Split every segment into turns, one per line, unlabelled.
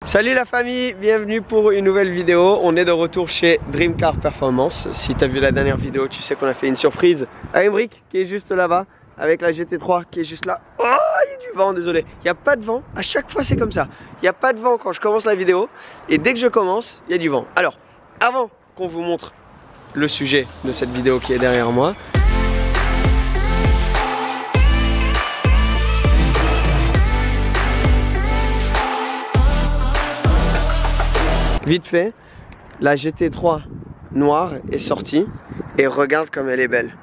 Salut la famille, bienvenue pour une nouvelle vidéo. On est de retour chez Dream Car Performance. Si tu as vu la dernière vidéo, tu sais qu'on a fait une surprise à Emric qui est juste là-bas, avec la GT3 qui est juste là. Oh, il y a du vent, désolé. Il n'y a pas de vent, à chaque fois c'est comme ça. Il n'y a pas de vent quand je commence la vidéo, et dès que je commence, il y a du vent. Alors, avant qu'on vous montre le sujet de cette vidéo qui est derrière moi, vite fait, la GT3 noire est sortie et regarde comme elle est belle.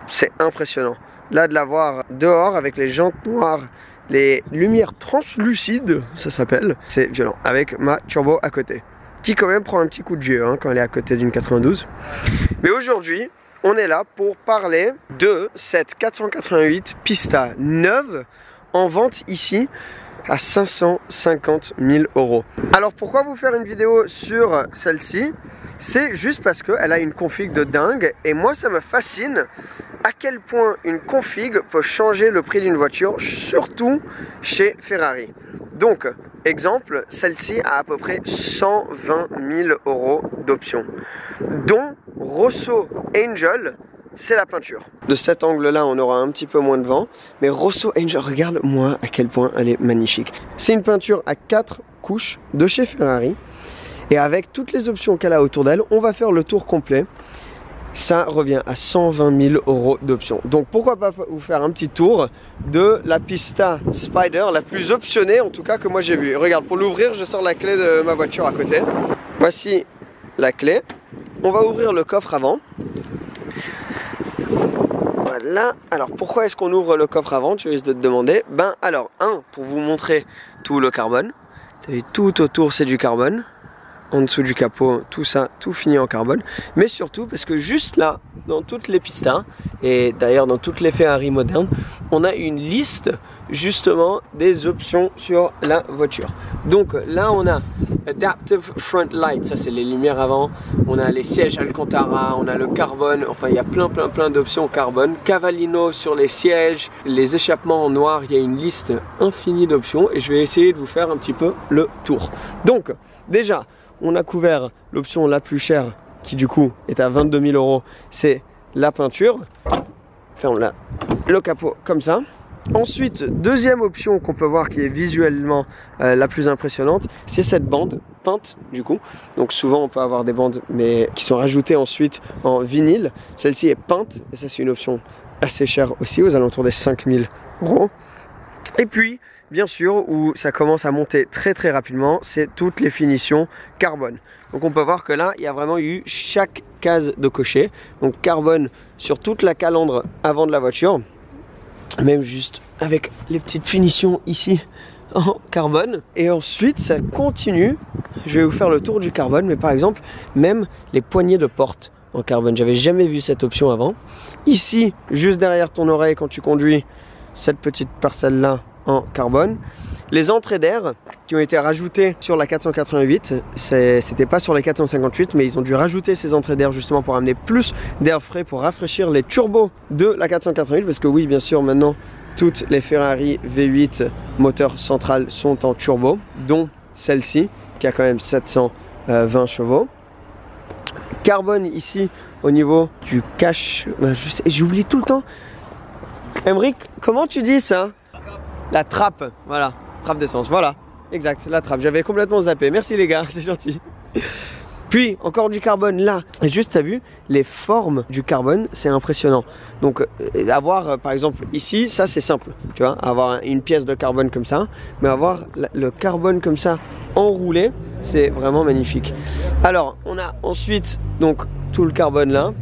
C'est impressionnant. Là, de la voir dehors avec les jantes noires, les lumières translucides, ça s'appelle, c'est violent. Avec ma turbo à côté, qui quand même prend un petit coup de vieux quand elle est à côté d'une 92. Mais aujourd'hui, on est là pour parler de cette 488 Pista neuve en vente ici à 550 000 €. Alors pourquoi vous faire une vidéo sur celle-ci? C'est juste parce qu'elle a une config de dingue et moi ça me fascine à quel point une config peut changer le prix d'une voiture, surtout chez Ferrari. Donc, exemple, celle-ci a à peu près 120 000 € d'options, dont Rosso Angel, c'est la peinture. De cet angle-là, on aura un petit peu moins de vent. Mais Rosso Angel, regarde-moi à quel point elle est magnifique. C'est une peinture à 4 couches de chez Ferrari. Et avec toutes les options qu'elle a autour d'elle, on va faire le tour complet. Ça revient à 120 000 € d'options. Donc pourquoi pas vous faire un petit tour de la Pista Spider, la plus optionnée en tout cas que moi j'ai vue. Regarde, pour l'ouvrir, je sors la clé de ma voiture à côté. Voici la clé. On va ouvrir le coffre avant. Voilà, alors pourquoi est-ce qu'on ouvre le coffre avant, tu risques de te demander. Ben alors, pour vous montrer tout le carbone. T'as vu, tout autour c'est du carbone. En dessous du capot, tout ça, tout fini en carbone. Mais surtout parce que juste là, dans toutes les Pistas, et d'ailleurs dans toutes les Ferrari modernes, on a une liste justement des options sur la voiture. Donc là on a Adaptive Front Light, ça c'est les lumières avant. On a les sièges Alcantara, on a le carbone, enfin il y a plein d'options carbone. Cavallino sur les sièges, les échappements en noir, il y a une liste infinie d'options et je vais essayer de vous faire un petit peu le tour. Donc déjà, on a couvert l'option la plus chère qui du coup est à 22 000 €, c'est la peinture. Ferme le capot comme ça. Ensuite, deuxième option qu'on peut voir qui est visuellement la plus impressionnante, c'est cette bande peinte du coup. Donc souvent on peut avoir des bandes mais qui sont rajoutées ensuite en vinyle. Celle-ci est peinte et ça c'est une option assez chère aussi, aux alentours des 5 000 €. Et puis, bien sûr, où ça commence à monter très rapidement, c'est toutes les finitions carbone. Donc on peut voir que là, il y a vraiment eu chaque case de cocher. Donc carbone sur toute la calandre avant de la voiture. Même juste avec les petites finitions ici en carbone. Et ensuite, ça continue. Je vais vous faire le tour du carbone, mais par exemple, même les poignées de porte en carbone. J'avais jamais vu cette option avant. Ici, juste derrière ton oreille quand tu conduis, cette petite parcelle là en carbone. Les entrées d'air qui ont été rajoutées sur la 488, c'était pas sur les 458, mais ils ont dû rajouter ces entrées d'air justement pour amener plus d'air frais, pour rafraîchir les turbos de la 488, parce que oui, bien sûr, maintenant toutes les Ferrari V8 moteur central sont en turbo, dont celle-ci qui a quand même 720 chevaux. Carbone ici au niveau du cache, j'oublie tout le temps. Emric, comment tu dis ça? La trappe, voilà, trappe d'essence, voilà, exact, la trappe, j'avais complètement zappé, merci les gars, c'est gentil. Puis, encore du carbone là, et juste, t'as vu, les formes du carbone, c'est impressionnant. Donc, avoir, par exemple, ici, ça c'est simple, tu vois, avoir une pièce de carbone comme ça, mais avoir le carbone comme ça, enroulé, c'est vraiment magnifique. Alors, on a ensuite, donc, tout le carbone là,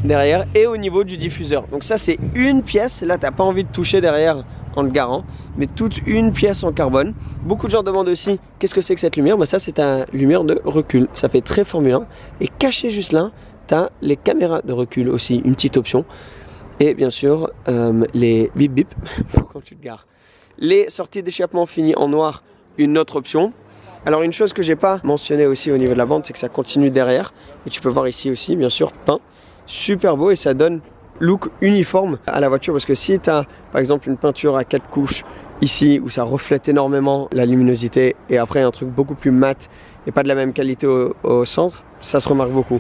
derrière, et au niveau du diffuseur. Donc ça, c'est une pièce, là, t'as pas envie de toucher derrière, en le garant, mais toute une pièce en carbone. Beaucoup de gens demandent aussi qu'est-ce que c'est que cette lumière. Bah ça c'est une lumière de recul, ça fait très Formule 1. Et caché juste là, tu as les caméras de recul aussi, une petite option. Et bien sûr les bip bip quand tu te gares. Les sorties d'échappement finies en noir, une autre option. Alors une chose que j'ai pas mentionné aussi au niveau de la bande, c'est que ça continue derrière. Et tu peux voir ici aussi bien sûr peint, super beau, et ça donne look uniforme à la voiture, parce que si tu as par exemple une peinture à 4 couches ici où ça reflète énormément la luminosité et après un truc beaucoup plus mat et pas de la même qualité au centre, ça se remarque beaucoup.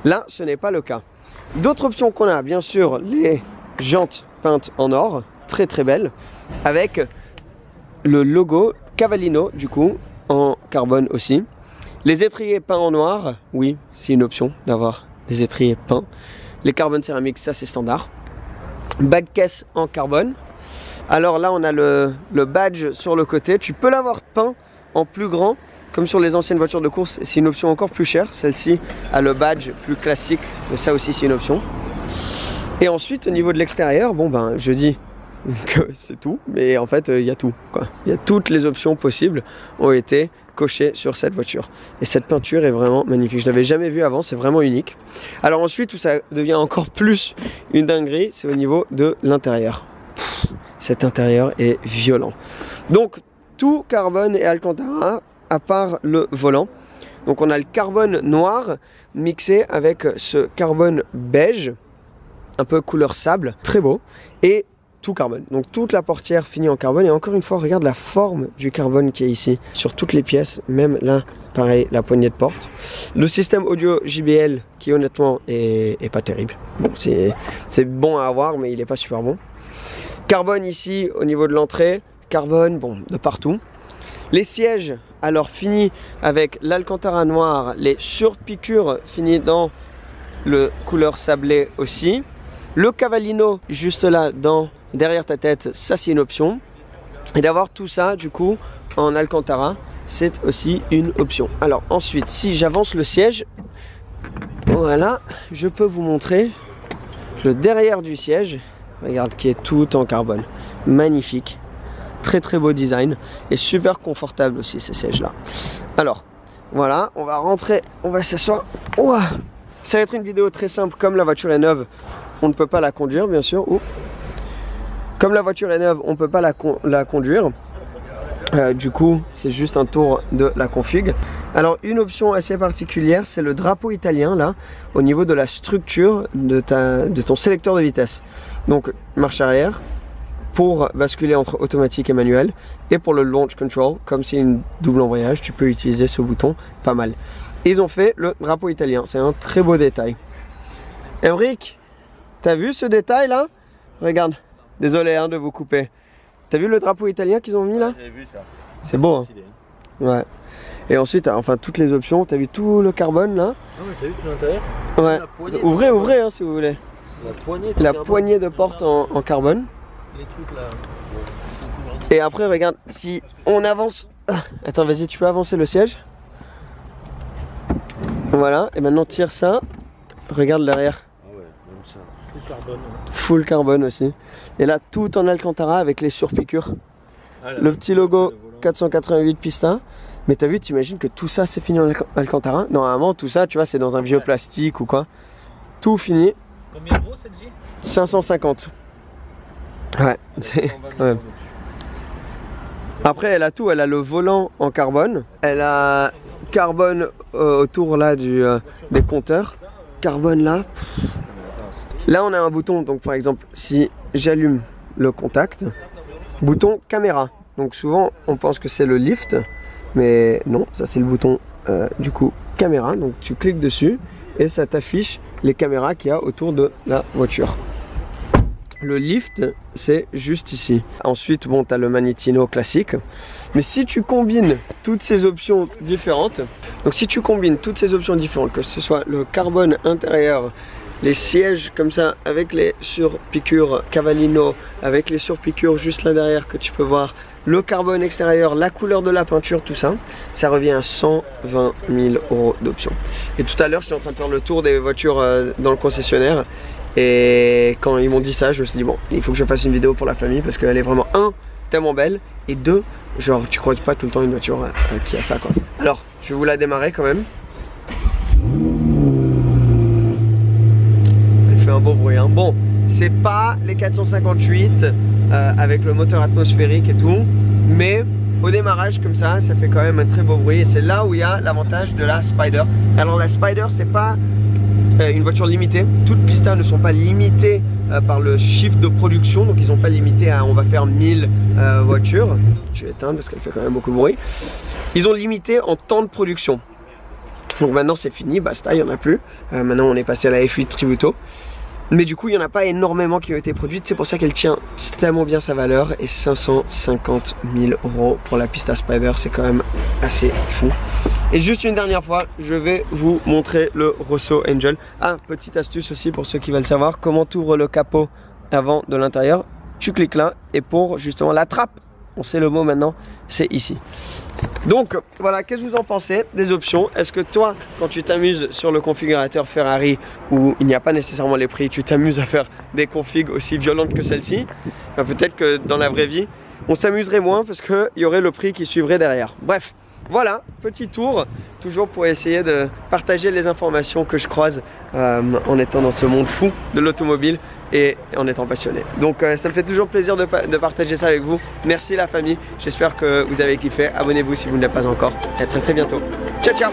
Là, ce n'est pas le cas. D'autres options qu'on a, bien sûr, les jantes peintes en or, très très belles, avec le logo Cavallino du coup en carbone aussi. Les étriers peints en noir, oui, c'est une option d'avoir des étriers peints. Les carbones céramiques, ça c'est standard. Bas de caisse en carbone. Alors là on a le badge sur le côté, tu peux l'avoir peint en plus grand comme sur les anciennes voitures de course, c'est une option encore plus chère. Celle-ci a le badge plus classique, mais ça aussi c'est une option. Et ensuite au niveau de l'extérieur, bon ben je dis que c'est tout, mais en fait il y a tout quoi. Il y a toutes les options possibles ont été cochées sur cette voiture. Et cette peinture est vraiment magnifique, je l'avais jamais vue avant, c'est vraiment unique. Alors ensuite où ça devient encore plus une dinguerie, c'est au niveau de l'intérieur. Cet intérieur est violent. Donc tout carbone et Alcantara à part le volant. Donc on a le carbone noir mixé avec ce carbone beige, un peu couleur sable, très beau, et tout carbone. Donc toute la portière finie en carbone, et encore une fois regarde la forme du carbone qui est ici, sur toutes les pièces, même là, pareil, la poignée de porte. Le système audio JBL qui honnêtement est pas terrible. Bon, c'est bon à avoir, mais il est pas super bon. Carbone ici au niveau de l'entrée, carbone, bon, de partout. Les sièges, alors finis avec l'Alcantara noir, les surpiqûres finis dans le couleur sablé aussi. Le Cavallino juste là, derrière ta tête, ça c'est une option. Et d'avoir tout ça du coup en Alcantara, c'est aussi une option. Alors ensuite, si j'avance le siège, voilà, je peux vous montrer le derrière du siège. Regarde, qui est tout en carbone, magnifique. Très très beau design et super confortable aussi ces sièges là. Alors voilà, on va rentrer, on va s'asseoir. Ouah, ça va être une vidéo très simple, comme la voiture est neuve, on ne peut pas la conduire bien sûr. Ouh. Comme la voiture est neuve, on ne peut pas la conduire. Du coup, c'est juste un tour de la config. Alors une option assez particulière, c'est le drapeau italien là, au niveau de la structure de ton sélecteur de vitesse. Donc marche arrière, pour basculer entre automatique et manuel, et pour le launch control, comme c'est une double embrayage, tu peux utiliser ce bouton, pas mal. Et ils ont fait le drapeau italien, c'est un très beau détail. Emric, t'as vu ce détail là? Regarde, désolé hein, de vous couper. T'as vu le drapeau italien qu'ils ont mis là? J'ai vu ça. C'est beau hein? Ouais. Et ensuite, enfin toutes les options, t'as vu tout le carbone là?
Ah ouais, t'as vu tout l'intérieur?
Ouais. Ouvrez hein, si vous voulez. La poignée de porte en carbone.
Les trucs là.
Et après regarde, si on avance, attends vas-y, tu peux avancer le siège. Voilà, et maintenant tire ça. Regarde derrière.
Ah ouais, même ça. Full carbone.
Full carbone aussi. Et là tout en Alcantara avec les surpiqûres. Ah, le petit logo 488 Pista. Mais t'as vu, t'imagines que tout ça c'est fini en Alcantara. Normalement tout ça tu vois c'est dans un vieux plastique ou quoi. Tout fini.
Combien gros cette J?
550. Ouais, c'est quand même. Après elle a tout, elle a le volant en carbone, elle a carbone autour là des compteurs, carbone là. Là on a un bouton, donc par exemple si j'allume le contact, bouton caméra. Donc souvent on pense que c'est le lift, mais non, ça c'est le bouton du coup caméra. Donc tu cliques dessus et ça t'affiche les caméras qu'il y a autour de la voiture. Le lift, c'est juste ici. Ensuite, bon, tu as le magnétino classique. Mais si tu combines toutes ces options différentes, donc si tu combines toutes ces options différentes, que ce soit le carbone intérieur, les sièges comme ça, avec les surpiqûres Cavallino, avec les surpiqûres juste là derrière que tu peux voir, le carbone extérieur, la couleur de la peinture, tout ça, ça revient à 120 000 € d'options. Et tout à l'heure, j'étais en train de faire le tour des voitures dans le concessionnaire. Et quand ils m'ont dit ça, je me suis dit bon, il faut que je fasse une vidéo pour la famille parce qu'elle est vraiment tellement belle, et deux, genre tu croises pas tout le temps une voiture qui a ça quoi. Alors, je vais vous la démarrer quand même. Elle fait un beau bruit hein. Bon, c'est pas les 458 avec le moteur atmosphérique et tout, mais au démarrage comme ça fait quand même un très beau bruit, et c'est là où il y a l'avantage de la Spider. Alors la Spider c'est pas une voiture limitée, toutes Pista ne sont pas limitées par le chiffre de production. Donc ils n'ont pas limité à on va faire 1000 voitures. Je vais éteindre parce qu'elle fait quand même beaucoup de bruit. Ils ont limité en temps de production. Donc maintenant c'est fini, basta, il n'y en a plus. Maintenant on est passé à la F8 Tributo. Mais du coup il n'y en a pas énormément qui ont été produites. C'est pour ça qu'elle tient tellement bien sa valeur. Et 550 000 € pour la Pista Spider, c'est quand même assez fou. Et juste une dernière fois, je vais vous montrer le Rosso Angel. Ah, petite astuce aussi pour ceux qui veulent savoir comment tu ouvres le capot avant de l'intérieur. Tu cliques là et pour justement la trappe, on sait le mot maintenant, c'est ici. Donc voilà, qu'est-ce que vous en pensez des options? Est-ce que toi, quand tu t'amuses sur le configurateur Ferrari où il n'y a pas nécessairement les prix, tu t'amuses à faire des configs aussi violentes que celle-ci? Ben, peut-être que dans la vraie vie, on s'amuserait moins parce qu'il y aurait le prix qui suivrait derrière. Bref, voilà, petit tour, toujours pour essayer de partager les informations que je croise en étant dans ce monde fou de l'automobile et en étant passionné. Donc ça me fait toujours plaisir de partager ça avec vous. Merci la famille, j'espère que vous avez kiffé. Abonnez-vous si vous ne l'êtes pas encore. Et à très bientôt. Ciao ciao.